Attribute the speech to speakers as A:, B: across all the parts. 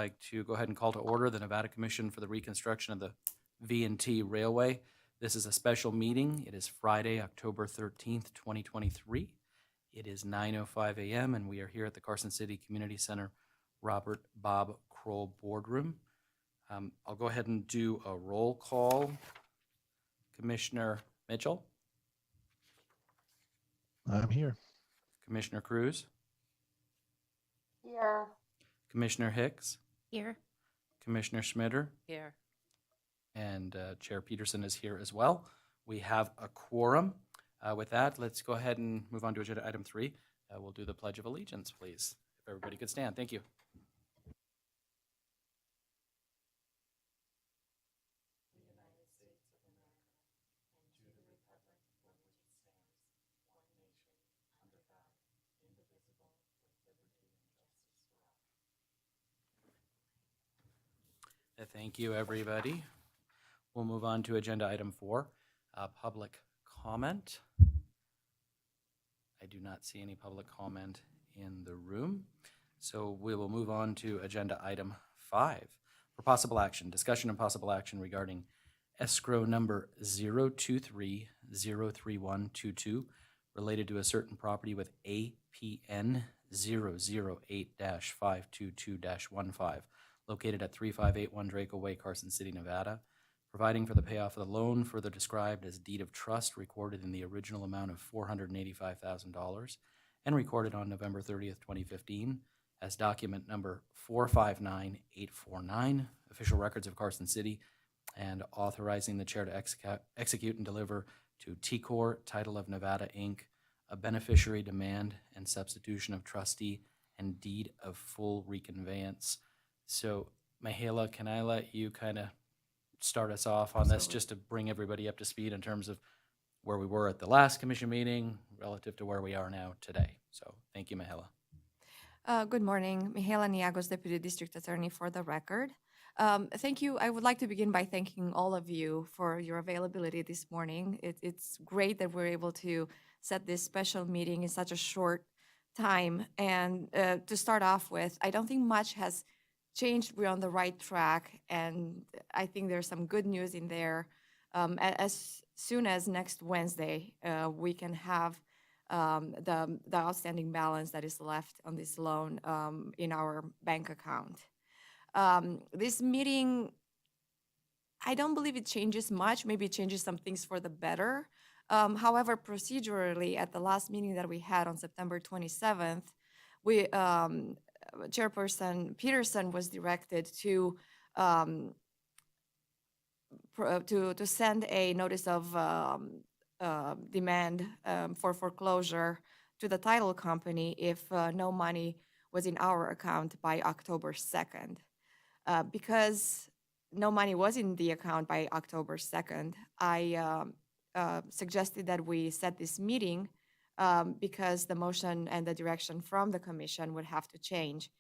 A: like to go ahead and call to order the Nevada Commission for the Reconstruction of the V&T Railway. This is a special meeting. It is Friday, October 13th, 2023. It is 9:05 a.m. and we are here at the Carson City Community Center Robert Bob Kroll Boardroom. I'll go ahead and do a roll call. Commissioner Mitchell,
B: I'm here.
A: Commissioner Cruz,
C: Here.
A: Commissioner Hicks,
C: Here.
A: Commissioner Schmitter,
C: Here.
A: and Chair Peterson is here as well. We have a quorum. With that, let's go ahead and move on to agenda item 3. We'll do the Pledge of Allegiance, please. If everybody could stand. Thank you. Thank you, everybody. We'll move on to agenda item 4, public comment. I do not see any public comment in the room, so we will move on to agenda item 5. For possible action, discussion and possible action regarding escrow number 023-03122 related to a certain property with APN 008-522-15 located at 3581 Draco Way, Carson City, Nevada, providing for the payoff of the loan further described as deed of trust recorded in the original amount of $485,000 and recorded on November 30th, 2015 as document number 459849, official records of Carson City, and authorizing the chair to execute and deliver to T-Corp Title of Nevada, Inc., a beneficiary demand and substitution of trustee and deed of full reconveyance. So, Mihaela, can I let you kind of start us off on this just to bring everybody up to speed in terms of where we were at the last commission meeting relative to where we are now today? So, thank you, Mihaela.
D: Good morning. Mihaela Niagos, Deputy District Attorney for the record. Thank you. I would like to begin by thanking all of you for your availability this morning. It's great that we're able to set this special meeting in such a short time. And to start off with, I don't think much has changed. We're on the right track, and I think there's some good news in there. As soon as next Wednesday, we can have the outstanding balance that is left on this loan in our bank account. This meeting, I don't believe it changes much. Maybe it changes some things for the better. However, procedurally, at the last meeting that we had on September 27th, we Chairperson Peterson was directed to send a notice of demand for foreclosure to the title company if no money was in our account by October 2nd. Because no money was in the account by October 2nd, I suggested that we set this meeting because the motion and the direction from the commission would have to change.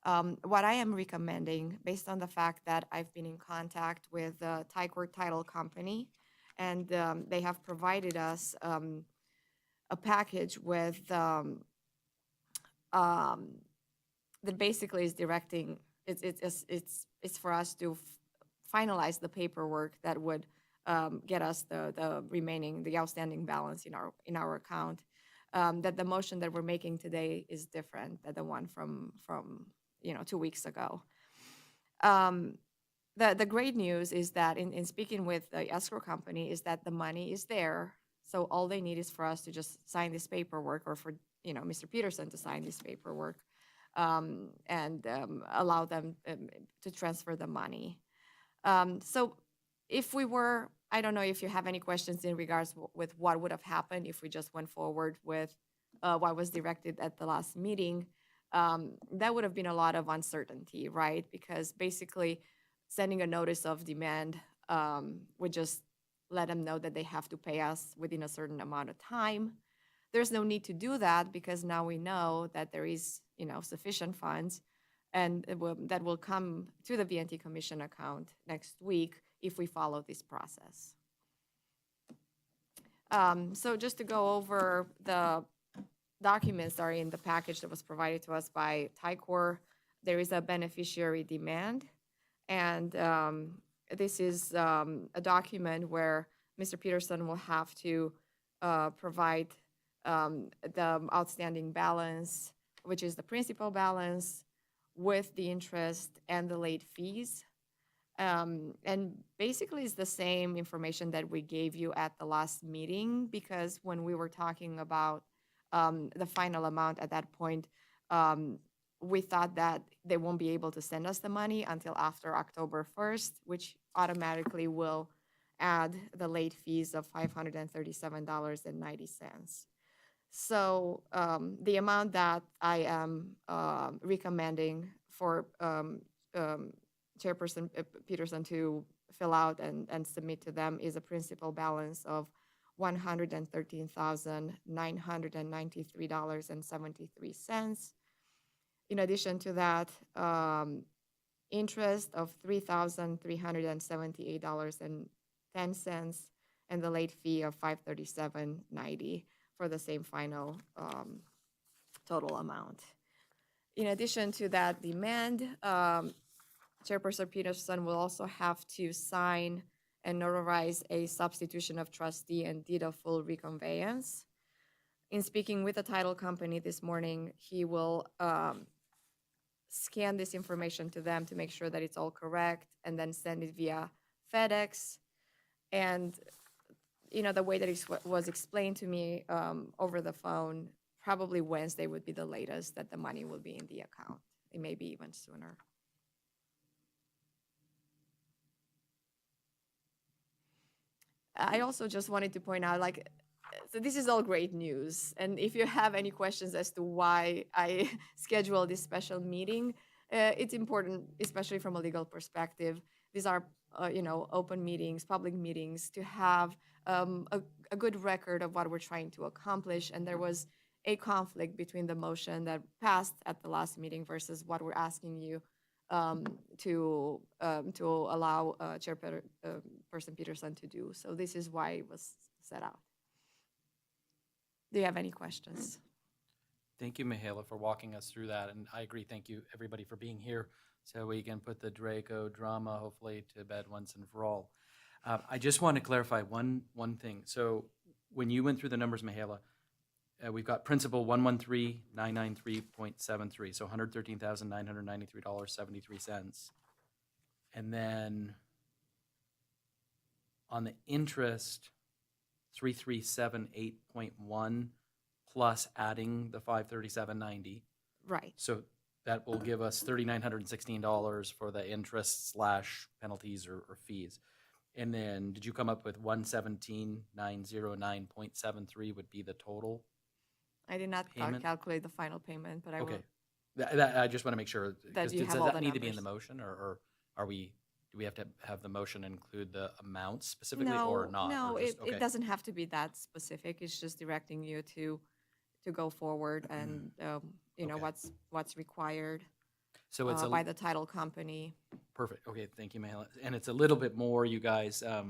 D: What I am recommending, based on the fact that I've been in contact with the T-Corp Title Company, and they have provided us a package with that basically is directing. It's for us to finalize the paperwork that would get us the outstanding balance in our account. That the motion that we're making today is different than the one from 2 weeks ago. The great news is that in speaking with the escrow company is that the money is there. So all they need is for us to just sign this paperwork, or for Mr. Peterson to sign this paperwork, and allow them to transfer the money. So if we were, I don't know if you have any questions in regards with what would have happened if we just went forward with what was directed at the last meeting. That would have been a lot of uncertainty, right? Because basically sending a notice of demand would just let them know that they have to pay us within a certain amount of time. There's no need to do that because now we know that there is, sufficient funds, and that will come to the V&T Commission account next week if we follow this process. So just to go over the documents that are in the package that was provided to us by T-Corp, there is a beneficiary demand, and this is a document where Mr. Peterson will have to provide the outstanding balance, which is the principal balance, with the interest and the late fees. And basically, it's the same information that we gave you at the last meeting, because when we were talking about the final amount at that point, we thought that they won't be able to send us the money until after October 1st, which automatically will add the late fees of $537.90. So the amount that I am recommending for Chairperson Peterson to fill out and submit to them is a principal balance of $113,993.73. In addition to that, interest of $3,378.10, and the late fee of $537.90 for the same final total amount. In addition to that demand, Chairperson Peterson will also have to sign and notarize a substitution of trustee and deed of full reconveyance. In speaking with the title company this morning, he will scan this information to them to make sure that it's all correct, and then send it via FedEx. And the way that it was explained to me over the phone, probably Wednesday would be the latest that the money will be in the account. It may be even sooner. I also just wanted to point out, so this is all great news. And if you have any questions as to why I scheduled this special meeting, it's important, especially from a legal perspective. These are, open meetings, public meetings, to have a good record of what we're trying to accomplish. And there was a conflict between the motion that passed at the last meeting versus what we're asking you to allow Chairperson Peterson to do. So this is why it was set out. Do you have any questions?
A: Thank you, Mihaela, for walking us through that. And I agree, thank you, everybody, for being here so we can put the Draco drama, hopefully, to bed once and for all. I just want to clarify one thing. So when you went through the numbers, Mihaela, we've got principal 113,993.73, so $113,993.73. And then on the interest, 3,378.1 plus adding the 537.90.
D: Right.
A: So that will give us $3,916 for the interest / penalties or fees. And then did you come up with 117,909.73 would be the total?
D: I did not calculate the final payment, but I will.
A: Okay. I just want to make sure.
D: That you have
A: does
D: all
A: that
D: the
A: need to be in the
D: numbers.
A: motion, or do we have to have the motion include the amounts specifically or not?
D: No,
A: or just,
D: it doesn't have to be that specific. It's just directing you to go forward and
A: Okay.
D: what's required
A: So it's
D: by the title company.
A: perfect. Okay, thank you, Mihaela. And it's a little bit more, you guys. I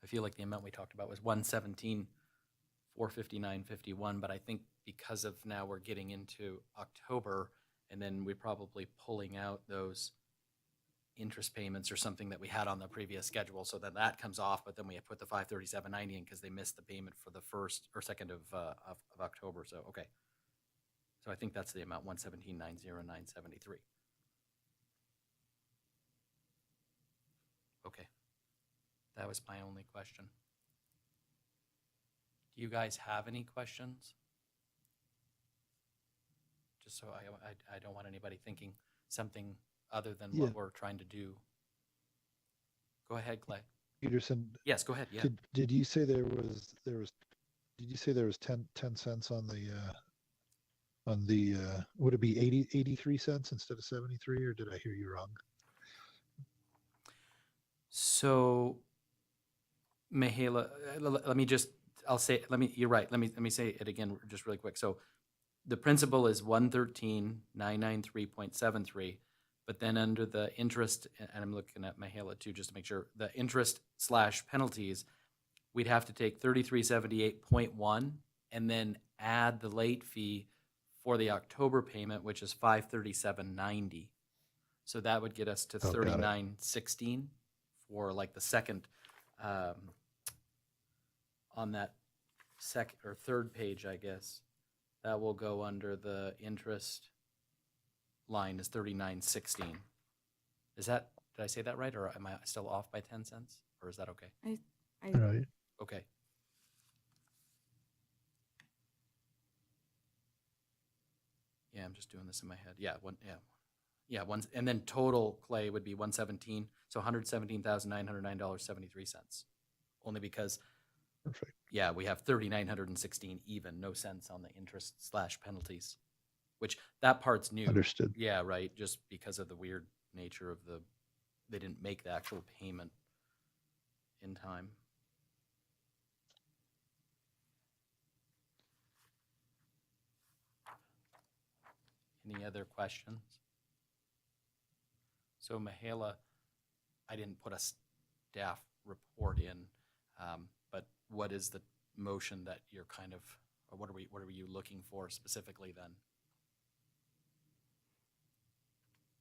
A: feel like the amount we talked about was 117,459.51, but I think because of now we're getting into October, and then we're probably pulling out those interest payments or something that we had on the previous schedule, so then that comes off, but then we have put the 537.90 in because they missed the payment for the 1st or 2nd of October. So okay, so I think that's the amount, 117,909.73. Okay, that was my only question. Do you guys have any questions? Just so I don't want anybody thinking something other than what we're trying to do. Go ahead, Clay.
B: Peterson.
A: Yes, go ahead. Yeah.
B: Did you say there was 10 cents on the would it be 83 cents instead of 73, or did I hear you wrong?
A: So, Mihaela, you're right. Let me say it again just really quick. So the principal is 113,993.73, but then under the interest, and I'm looking at Mihaela too, just to make sure, the interest / penalties, we'd have to take 3378.1 and then add the late fee for the October payment, which is $537.90. So that would get us to
B: Oh, got it.
A: $39.16 for like the second, on that second or third page, I guess. That will go under the interest line is $39.16. Is that, did I say that right, or am I still off by 10 cents? Or is that okay?
B: Right.
A: Okay. Yeah, I'm just doing this in my head. Yeah, and then total, Clay, would be 117, so $117,909.73. Only because,
B: Perfect.
A: yeah, we have 3,916 even, no cents on the interest / penalties, which that part's new.
B: Understood.
A: Yeah, right, just because of the weird nature of they didn't make the actual payment in time. Any other questions? So Mihaela, I didn't put a staff report in, but what is the motion that you're kind of, or what are you looking for specifically then?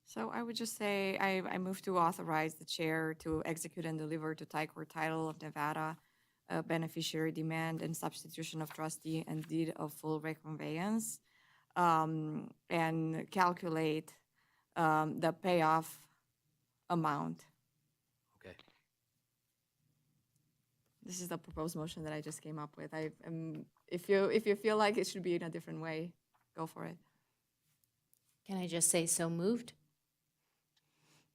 D: So I would just say I move to authorize the chair to execute and deliver to Tycor Title of Nevada beneficiary demand and substitution of trustee and deed of full reconveyance, and calculate the payoff amount.
A: Okay.
D: This is the proposed motion that I just came up with. If you feel like it should be in a different way, go for it.
C: Can I just say so moved?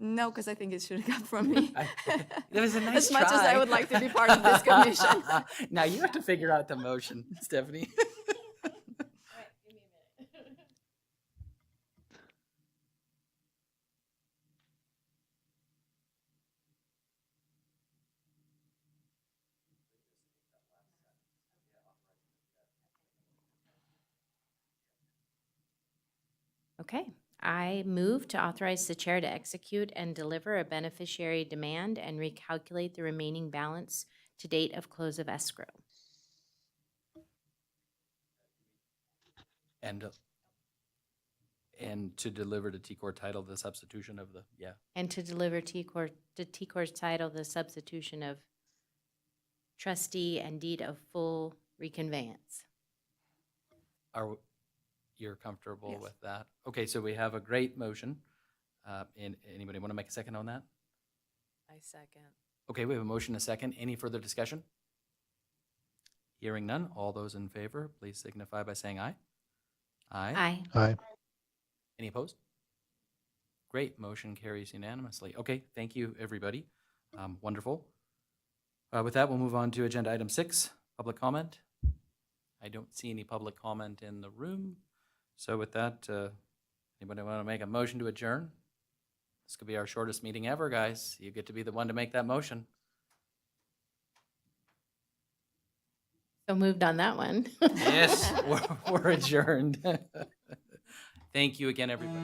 D: No, because I think it should have come from me.
A: It was a nice
D: As much as I
A: try.
D: would like to be part of this commission.
A: Now you have to figure out the motion, Stephanie.
C: Okay. I move to authorize the chair to execute and deliver a beneficiary demand and recalculate the remaining balance to date of close of escrow.
A: And to deliver to T-Core Title the substitution of the, yeah.
C: And to deliver T-Cor's title the substitution of trustee and deed of full reconveyance.
A: You're comfortable
D: Yes.
A: with that? Okay, so we have a great motion. And anybody want to make a second on that?
E: I second.
A: Okay, we have a motion, a second. Any further discussion? Hearing none, all those in favor, please signify by saying aye. Aye.
C: Aye.
B: Aye.
A: Any opposed? Great, motion carries unanimously. Okay, thank you, everybody. Wonderful. With that, we'll move on to agenda item 6, public comment. I don't see any public comment in the room. So with that, anybody want to make a motion to adjourn? This could be our shortest meeting ever, guys. You get to be the one to make that motion.
C: So moved on that one.
A: Yes, we're adjourned. Thank you again, everybody.